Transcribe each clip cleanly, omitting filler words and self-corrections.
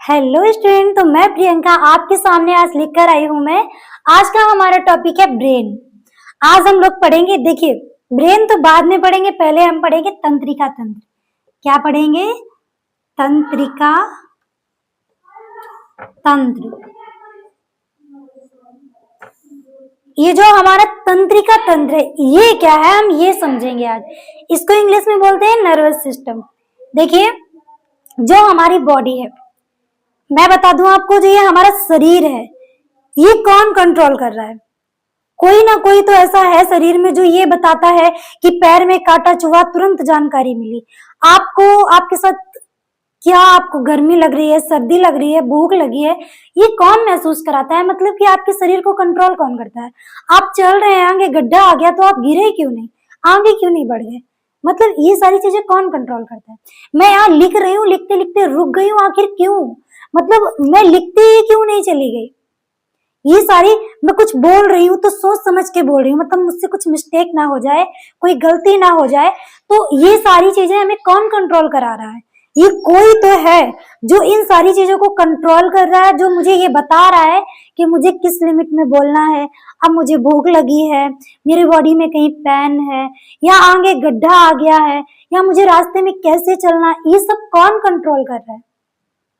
Hello student, तो मैं प्रियंका आपके सामने आज लेकर आई हूं मैं। आज का हमारा टॉपिक है ब्रेन। आज हम लोग पढ़ेंगे, देखिए ब्रेन तो बाद में पढ़ेंगे, पहले हम पढ़ेंगे तंत्रिका तंत्र। क्या पढ़ेंगे? तंत्रिका तंत्र। ये जो हमारा तंत्रिका तंत्र है ये क्या है, हम ये समझेंगे आज। इसको इंग्लिश में बोलते हैं नर्वस सिस्टम। देखिए जो हमारी बॉडी है, मैं बता दूं आपको, जो ये हमारा शरीर है ये कौन कंट्रोल कर रहा है? कोई ना कोई तो ऐसा है शरीर में जो ये बताता है कि पैर में कांटा चुभा, तुरंत जानकारी मिली आपको। आपके साथ क्या, आपको गर्मी लग रही है, सर्दी लग रही है, भूख लगी है, ये कौन महसूस कराता है? मतलब कि आपके शरीर को कंट्रोल कौन करता है? आप चल रहे हैं, आगे गड्ढा आ गया तो आप गिरे क्यों नहीं, आगे क्यों नहीं बढ़ गए? मतलब ये सारी चीजें कौन कंट्रोल करता है? मैं यहाँ लिख रही हूँ, लिखते लिखते रुक गई हूँ, आखिर क्यों? मतलब मैं लिखते ही क्यों नहीं चली गई? ये सारी, मैं कुछ बोल रही हूँ तो सोच समझ के बोल रही हूँ, मतलब मुझसे कुछ मिस्टेक ना हो जाए, कोई गलती ना हो जाए। तो ये सारी चीजें हमें कौन कंट्रोल करा रहा है? ये कोई तो है जो इन सारी चीजों को कंट्रोल कर रहा है, जो मुझे ये बता रहा है कि मुझे किस लिमिट में बोलना है। अब मुझे भूख लगी है, मेरे बॉडी में कहीं पेन है, या आगे गड्ढा आ गया है, या मुझे रास्ते में कैसे चलना, ये सब कौन कंट्रोल कर रहा है?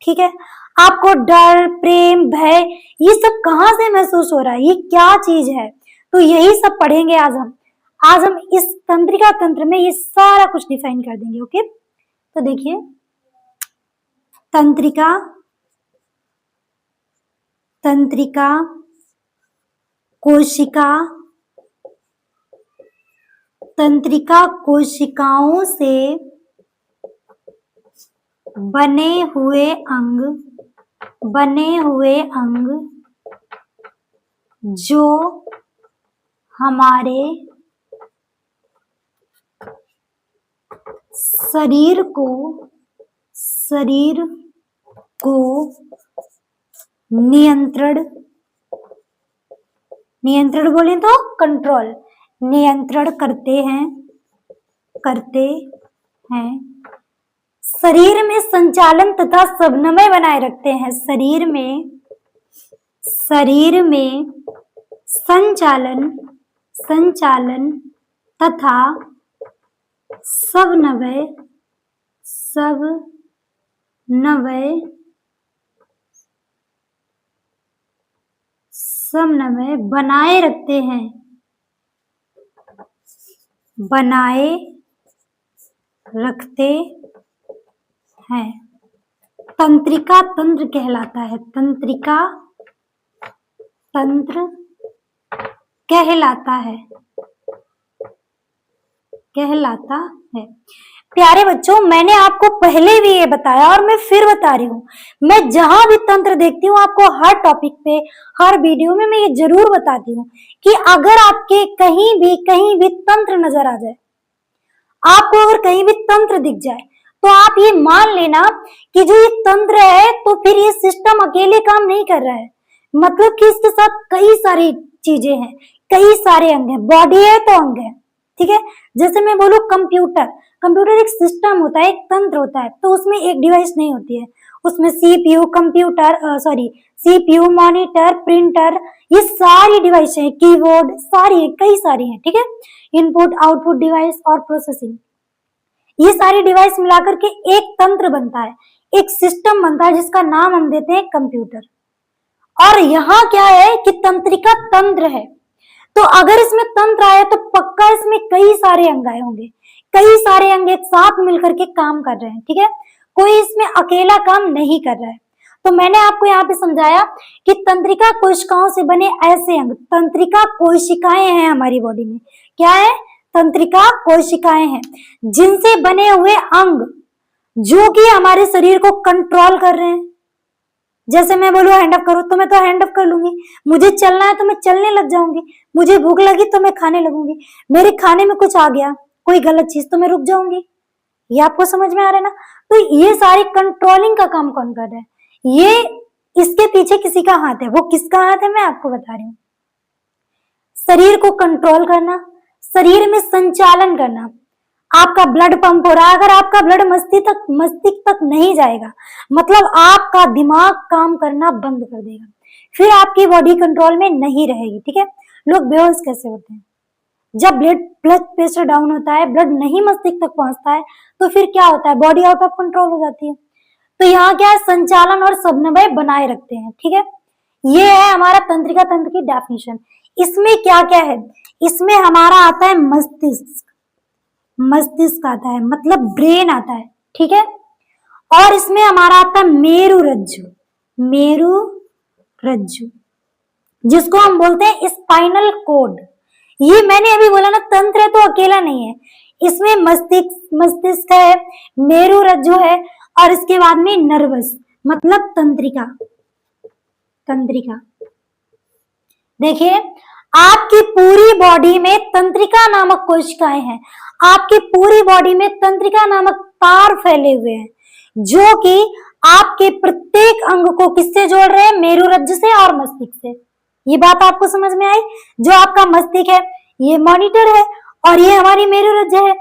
ठीक है, आपको डर, प्रेम, भय, ये सब कहां से महसूस हो रहा है? ये क्या चीज है? तो यही सब पढ़ेंगे आज हम इस तंत्रिका तंत्र में ये सारा कुछ डिफाइन कर देंगे। ओके, तो देखिए तंत्रिका तंत्रिका कोशिका, तंत्रिका कोशिकाओं से बने हुए अंग जो हमारे शरीर को नियंत्रण बोले तो कंट्रोल, नियंत्रण करते हैं, शरीर में संचालन तथा समन्वय बनाए रखते हैं। शरीर में संचालन तथा समन्वय बनाए रखते हैं। तंत्रिका तंत्र कहलाता है। तंत्रिका तंत्र कहलाता है। प्यारे बच्चों, मैंने आपको पहले भी ये बताया और मैं फिर बता रही हूँ, मैं जहां भी तंत्र देखती हूँ आपको हर टॉपिक पे, हर वीडियो में मैं ये जरूर बताती हूँ कि अगर आपके कहीं भी तंत्र नजर आ जाए, आपको अगर कहीं भी तंत्र दिख जाए, तो आप ये मान लेना कि जो ये तंत्र है, तो फिर ये सिस्टम अकेले काम नहीं कर रहा है। मतलब कि इसके साथ कई सारी चीजें हैं, कई सारे अंग हैं। बॉडी है तो अंग है, ठीक है। जैसे मैं बोलूं कंप्यूटर एक सिस्टम होता है, एक तंत्र होता है, तो उसमें एक डिवाइस नहीं होती है। उसमें सीपीयू, मॉनिटर, प्रिंटर, ये सारी डिवाइस है, कीबोर्ड, सारी कई सारी है, ठीक है। इनपुट आउटपुट डिवाइस और प्रोसेसिंग, ये सारी डिवाइस मिलाकर के एक तंत्र बनता है, एक सिस्टम बनता है, जिसका नाम हम देते हैं कंप्यूटर। और यहाँ क्या है कि तंत्रिका तंत्र है, तो अगर इसमें तंत्र आया तो पक्का इसमें कई सारे अंग आए होंगे, कई सारे अंग एक साथ मिलकर के काम कर रहे हैं, ठीक है। कोई इसमें अकेला काम नहीं कर रहा है। तो मैंने आपको यहाँ पे समझाया कि तंत्रिका कोशिकाओं से बने ऐसे अंग, तंत्रिका कोशिकाएं हैं हमारी बॉडी में। क्या है? तंत्रिका कोशिकाएं हैं, जिनसे बने हुए अंग जो कि हमारे शरीर को कंट्रोल कर रहे हैं। जैसे मैं बोलूँ हैंड अप करो, तो मैं तो हैंड अप कर लूंगी। मुझे चलना है तो मैं चलने लग जाऊंगी। मुझे भूख लगी तो मैं खाने लगूंगी। मेरे खाने में कुछ आ गया, कोई गलत चीज, तो मैं रुक जाऊंगी। ये आपको समझ में आ रहा है ना? तो ये सारी कंट्रोलिंग का काम कौन कर रहा है? ये इसके पीछे किसी का हाथ है। वो किसका हाथ है मैं आपको बता रही हूँ। शरीर को कंट्रोल करना, शरीर में संचालन करना। आपका ब्लड पंप हो रहा है, अगर आपका ब्लड मस्तिष्क तक नहीं जाएगा, मतलब आपका दिमाग काम करना बंद कर देगा, फिर आपकी बॉडी कंट्रोल में नहीं रहेगी। ठीक है, लोग बेहोश कैसे होते हैं? जब ब्लड प्रेशर डाउन होता है, ब्लड नहीं मस्तिष्क तक पहुंचता है, तो फिर क्या होता है? बॉडी आउट ऑफ कंट्रोल हो जाती है। तो यहाँ क्या है? संचालन और समन्वय बनाए रखते हैं। ठीक है, ये है हमारा तंत्रिका तंत्र की डेफिनेशन। इसमें क्या क्या है? इसमें हमारा आता है मस्तिष्क, मस्तिष्क आता है मतलब ब्रेन आता है। ठीक है, और इसमें हमारा आता है मेरुरज्जु, मेरुरज्जु जिसको हम बोलते हैं स्पाइनल कोड। ये मैंने अभी बोला ना, तंत्र है तो अकेला नहीं है, इसमें मस्तिष्क है, मेरुरज्जु है, और इसके बाद में नर्वस मतलब तंत्रिका, तंत्रिका। देखिए, आपकी पूरी बॉडी में तंत्रिका नामक कोशिकाएं हैं, आपकी पूरी बॉडी में तंत्रिका नामक तार फैले हुए हैं, जो कि आपके प्रत्येक अंग को किससे जोड़ रहे हैं? मेरुरज्जु से और मस्तिष्क से। ये बात आपको समझ में आई? जो आपका मस्तिष्क है ये मॉनिटर है, और ये हमारी मेरुरज्जु है,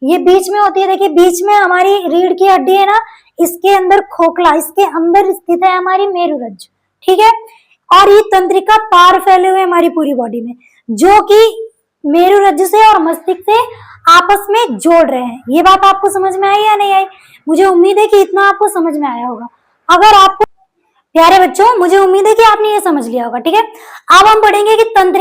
ये बीच में होती है। देखिए, बीच में हमारी रीढ़ की हड्डी है ना, इसके अंदर खोखला, इसके अंदर स्थित है हमारी मेरुरज्जु। ठीक है, और ये तंत्रिका तार फैले हुए हमारी पूरी बॉडी में, जो कि मेरुरज्जु से और मस्तिष्क से आपस में जोड़ रहे हैं। ये बात आपको समझ में आई या नहीं आई? मुझे उम्मीद है कि इतना आपको समझ में आया होगा। अगर आपको, प्यारे बच्चों, मुझे उम्मीद है कि आपने ये समझ लिया होगा। ठीक है, अब हम पढ़ेंगे कि तंत्रिका